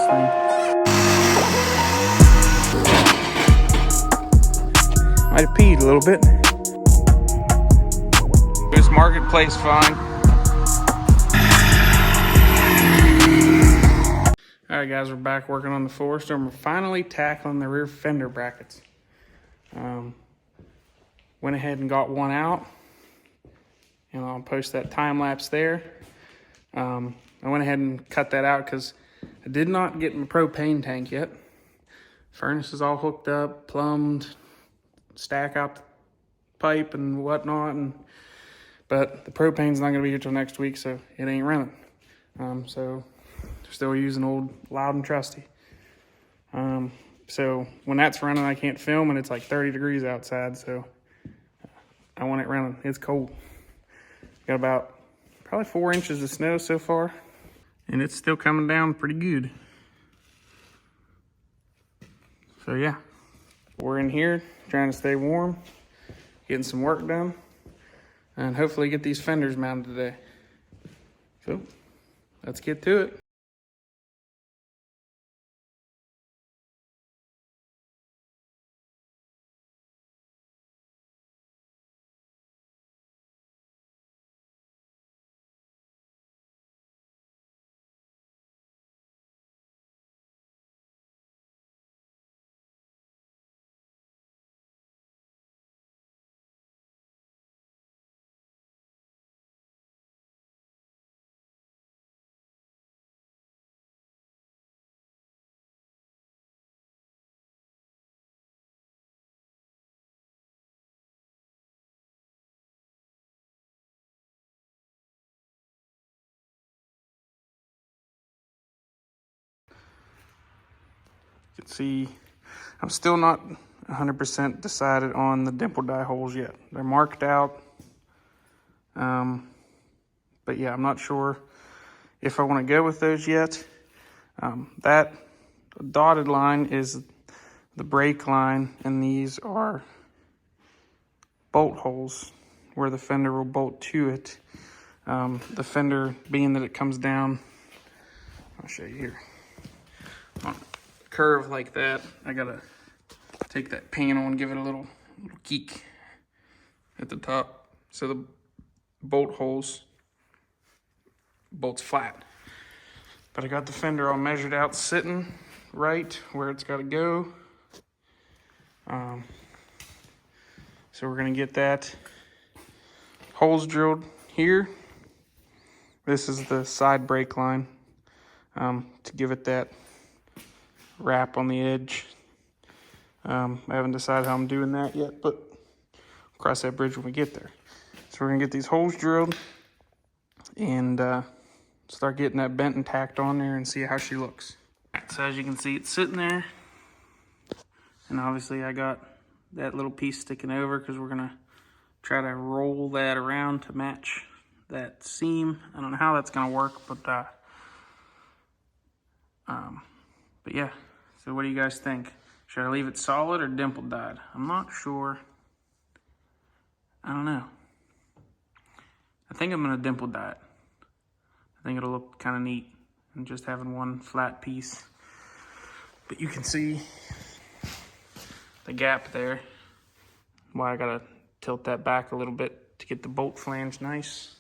thing. Might have peed a little bit. This marketplace fine. Alright guys, we're back working on the Forester and we're finally tackling the rear fender brackets. Went ahead and got one out, and I'll post that time lapse there. I went ahead and cut that out because I did not get my propane tank yet. Furnace is all hooked up, plumbed, stack out the pipe and whatnot, but the propane's not going to be here till next week, so it ain't running. So still using old Loud and Trusty. So when that's running, I can't film, and it's like 30 degrees outside, so I want it running. It's cold. Got about probably 4 inches of snow so far, and it's still coming down pretty good. So yeah, we're in here trying to stay warm, getting some work done, and hopefully get these fenders mounted today. So let's get to it. You can see I'm still not 100% decided on the dimple die holes yet. They're marked out, but yeah, I'm not sure if I want to go with those yet. That dotted line is the brake line, and these are bolt holes where the fender will bolt to it. The fender, being that it comes down, I'll show you here, on a curve like that, I gotta take that panel and give it a little geek at the top, so the bolt holes bolts flat. But I got the fender all measured out, sitting right where it's got to go. So we're gonna get that holes drilled here. This is the side brake line, to give it that wrap on the edge. I haven't decided how I'm doing that yet, but we'll cross that bridge when we get there. So we're gonna get these holes drilled and start getting that bent and tacked on there and see how she looks. So as you can see, it's sitting there, and obviously I got that little piece sticking over because we're gonna try to roll that around to match that seam. I don't know how that's gonna work, but yeah. So what do you guys think? Should I leave it solid or dimple dyed? I'm not sure. I don't know. I think I'm gonna dimple dye it. I think it'll look kind of neat, and just having one flat piece. But you can see the gap there. Why I gotta tilt that back a little bit to get the bolt flange nice.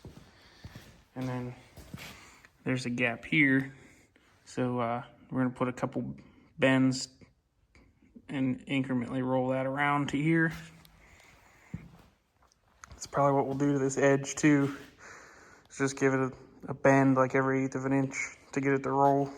And then there's a gap here. So we're gonna put a couple bends and incrementally roll that around to here. That's probably what we'll do to this edge too. Just give it a bend like every 1/8 of an inch to get it to roll.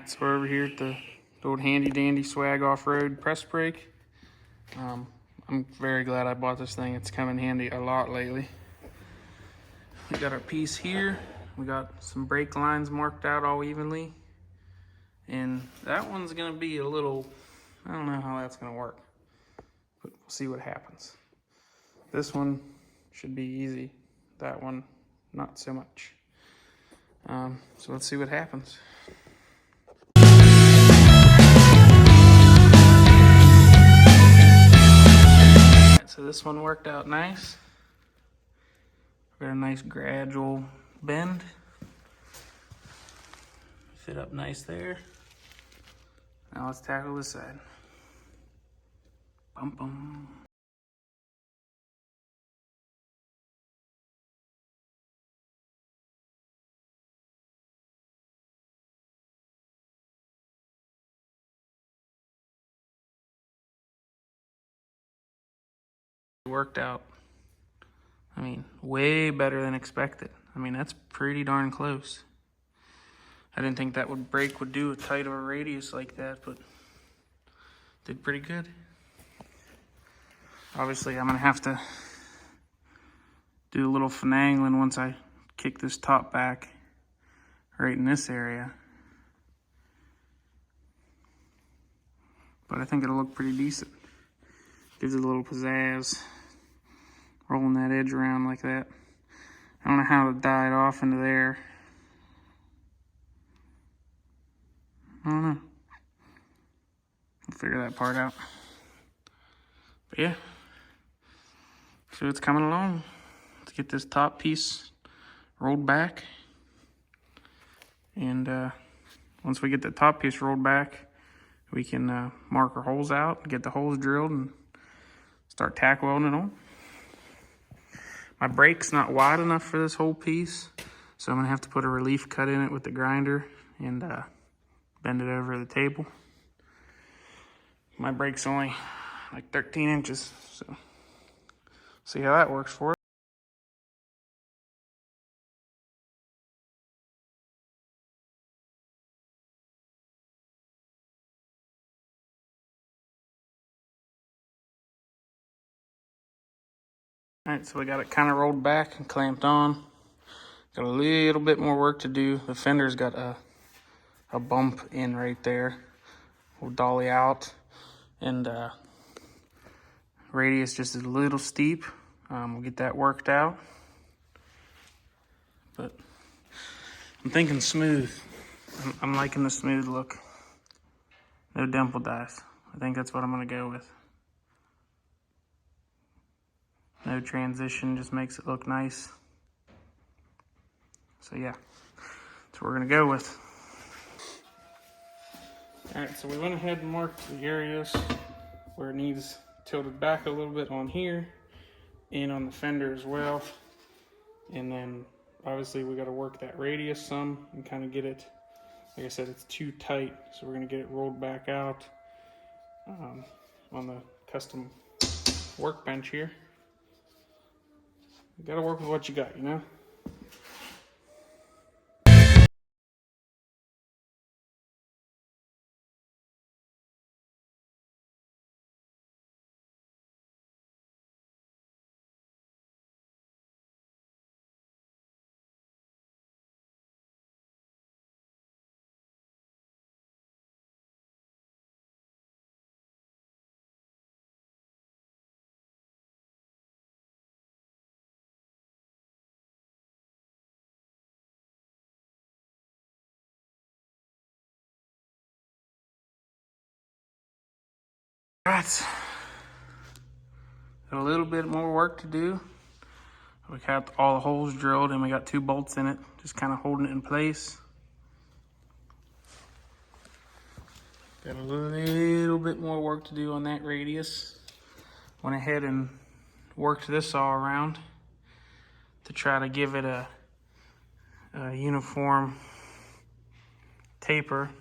So we're over here at the old handy dandy swag off-road press brake. I'm very glad I bought this thing. It's come in handy a lot lately. We got our piece here. We got some brake lines marked out all evenly. And that one's gonna be a little, I don't know how that's gonna work, but we'll see what happens. This one should be easy. That one, not so much. So let's see what happens. So this one worked out nice. Got a nice gradual bend. Fit up nice there. Now let's tackle this side. Bum bum. Worked out. I mean, way better than expected. I mean, that's pretty darn close. I didn't think that brake would do a tight of a radius like that, but did pretty good. Obviously, I'm gonna have to do a little finagling once I kick this top back right in this area. But I think it'll look pretty decent. Gives it a little pizzazz. Rolling that edge around like that. I don't know how to die it off into there. I don't know. We'll figure that part out. But yeah. So it's coming along. Let's get this top piece rolled back. And once we get the top piece rolled back, we can mark our holes out, get the holes drilled, and start tack welding it on. My brake's not wide enough for this whole piece, so I'm gonna have to put a relief cut in it with the grinder and bend it over the table. My brake's only like 13 inches, so see how that works for us. All right, so we got it kind of rolled back and clamped on. Got a little bit more work to do. The fender's got a bump in right there. We'll dolly out, and radius just is a little steep. We'll get that worked out. But I'm thinking smooth. I'm liking the smooth look. No dimple dies. I think that's what I'm gonna go with. No transition, just makes it look nice. So yeah, that's what we're gonna go with. All right, so we went ahead and marked the areas where it needs tilted back a little bit on here and on the fender as well. And then obviously we gotta work that radius some and kind of get it, like I said, it's too tight. So we're gonna get it rolled back out on the custom workbench here. You gotta work with what you got, you know? All right, got a little bit more work to do. We got all the holes drilled and we got 2 bolts in it, just kind of holding it in place. Got a little bit more work to do on that radius. Went ahead and worked this all around to try to give it a uniform taper.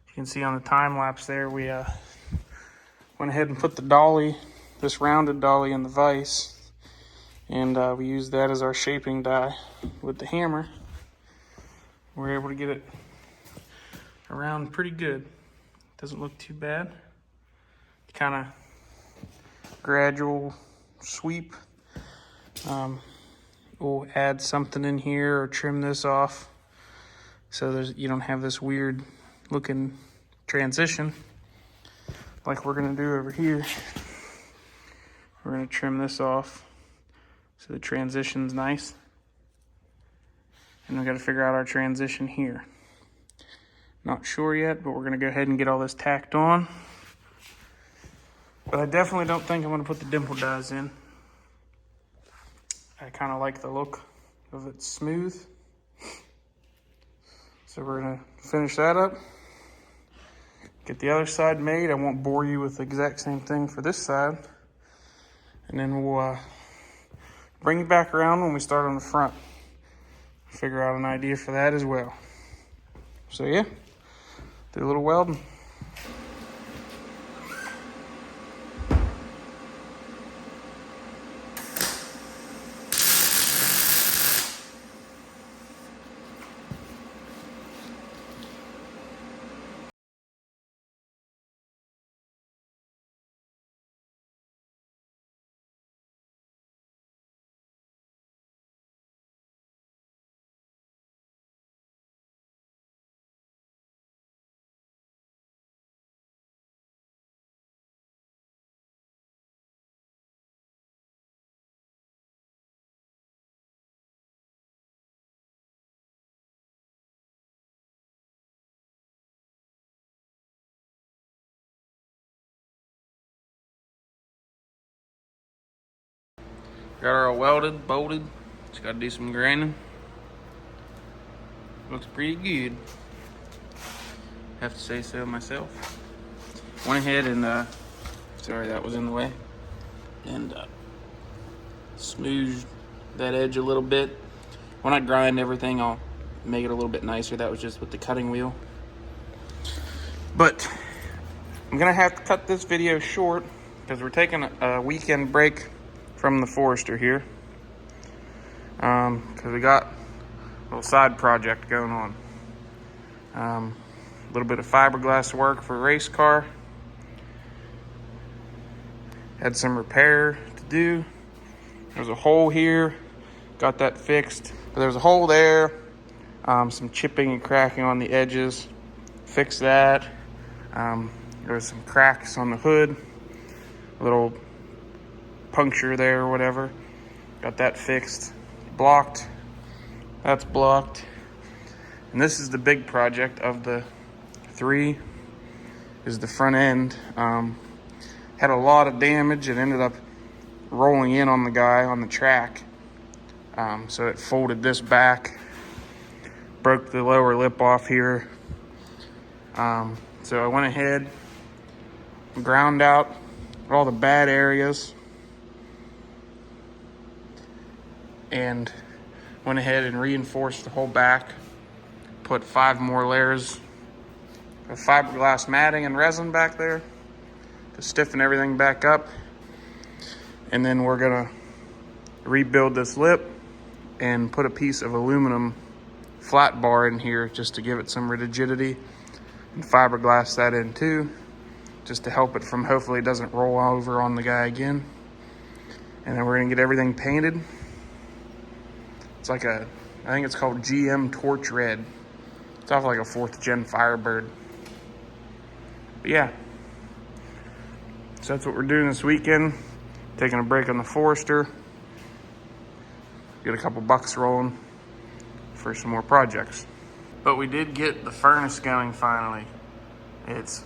You can see on the time lapse there, we went ahead and put the dolly, this rounded dolly, in the vise, and we used that as our shaping die with the hammer. We're able to get it around pretty good. Doesn't look too bad. Kind of gradual sweep. We'll add something in here or trim this off so you don't have this weird looking transition like we're gonna do over here. We're gonna trim this off so the transition's nice. And we got to figure out our transition here. Not sure yet, but we're going to go ahead and get all this tacked on. But I definitely don't think I'm going to put the dimple dies in. I kind of like the look of it smooth. So we're going to finish that up. Get the other side made. I won't bore you with the exact same thing for this side. And then we'll bring it back around when we start on the front. Figure out an idea for that as well. So yeah, do a little welding. Got her all welded, bolted. Just got to do some grinding. Looks pretty good. Have to say so myself. Went ahead and, sorry that was in the way. And smoothed that edge a little bit. When I grind everything, I'll make it a little bit nicer. That was just with the cutting wheel. But I'm gonna have to cut this video short because we're taking a weekend break from the Forester here. Because we got a little side project going on. A little bit of fiberglass work for a race car. Had some repair to do. There's a hole here, got that fixed. But there's a hole there, some chipping and cracking on the edges. Fixed that. There was some cracks on the hood, a little puncture there or whatever. Got that fixed. Blocked. That's blocked. And this is the big project of the three, is the front end. Had a lot of damage. It ended up rolling in on the guy on the track. So it folded this back, broke the lower lip off here. So I went ahead, ground out all the bad areas, and went ahead and reinforced the whole back. Put 5 more layers of fiberglass matting and resin back there to stiffen everything back up. And then we're gonna rebuild this lip and put a piece of aluminum flat bar in here just to give it some rigidity, and fiberglass that in too, just to help it from, hopefully it doesn't roll over on the guy again. And then we're gonna get everything painted. It's like I think it's called GM Torch Red. It's off like a 4th gen Firebird. But yeah, so that's what we're doing this weekend. Taking a break on the Forester. Get a couple bucks rolling for some more projects. But we did get the furnace going finally. It's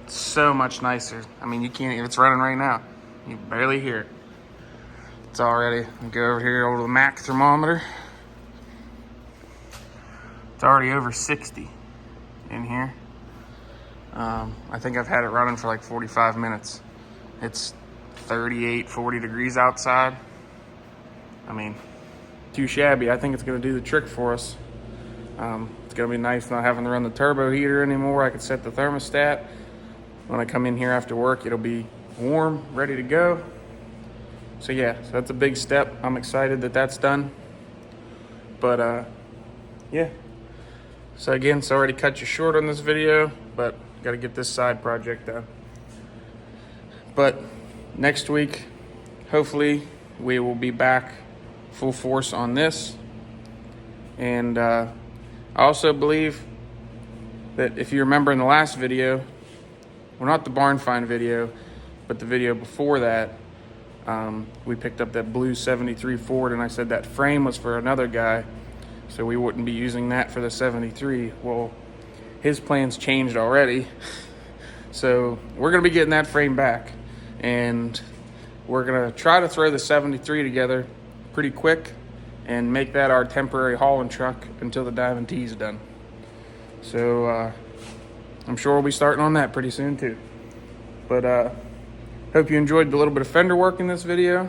so much nicer. I mean, you can't, it's running right now. You can barely hear it. It's already, I'll go over here over the Mac thermometer. It's already over 60 in here. I think I've had it running for like 45 minutes. It's 38, 40 degrees outside. I mean, too shabby. I think it's gonna do the trick for us. It's gonna be nice not having to run the turbo heater anymore. I can set the thermostat. When I come in here after work, it'll be warm, ready to go. So yeah, so that's a big step. I'm excited that that's done. But yeah. So again, sorry to cut you short on this video, but got to get this side project done. But next week, hopefully, we will be back full force on this. And I also believe that if you remember in the last video, well, not the barn find video, but the video before that, we picked up that blue 73 Ford, and I said that frame was for another guy. so we wouldn't be using that for the 73. Well, his plans changed already, so we're gonna be getting that frame back, and we're gonna try to throw the 73 together pretty quick and make that our temporary hauling truck until the Diamond T is done. So I'm sure we'll be starting on that pretty soon too. But hope you enjoyed the little bit of fender work in this video.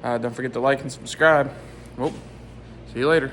Don't forget to like and subscribe. Well, see you later.